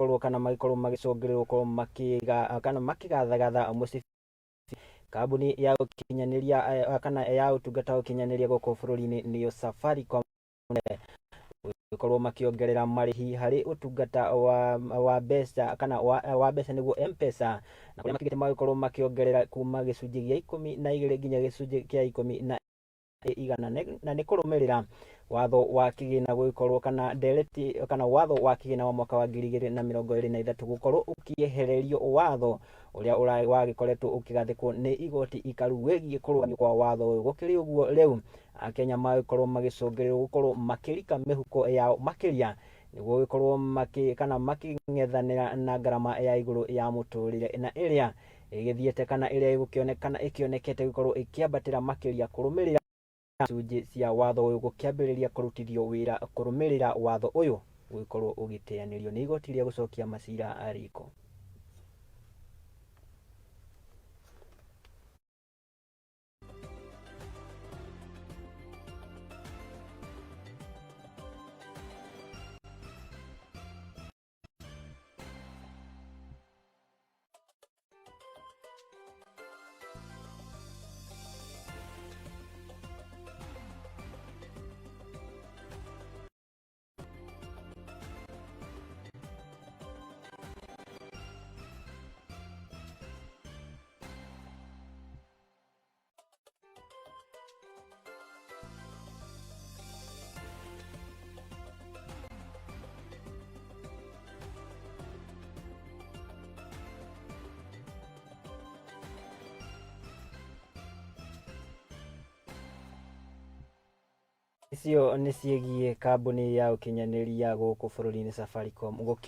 gukorwo kana magikorwo magicongererwo gukorwo makiga kana makigathagatha mucibi kambuni ya ukinyaniria kana ya utungata ukinyaniria guko bururi-ini niyo Safaricom gukorwo makiongerera marihi hari utungata wa mbeca kana wa mbeca niguo M-Pesa na kuria makigite magikorwo makiongerera kuma gicunji gia 12 nginya gicunji kia 10 na ni kurumirira watho wa kigina gukorwo kana ndereti kana watho wa kigina wa mwaka wa 2023 gukorwo ukiehererio watho uria wagikoretwo ukigathikwo ni igoti ikaru wegie kurugamio kwa watho uyu gukiri uguo riu akenya magikorwo magicongererwo gukorwo makirika mihuko yao makiria niguo gukorwo making'ethanira na ngarama ya iguru ya muturire na iria igithiete kana iria igukionekana ikionekete gukorwo ikiambatira makiria kurumirira icunji cia watho uyu gukiambiriria kurutithio wira kurumirira watho uyu gukorwo ugiteanirio ni igoti ria gucokia macira ariko. Icio nĩ ciegie kambuni ya ukinyaniria guku bururi-ini Safaricom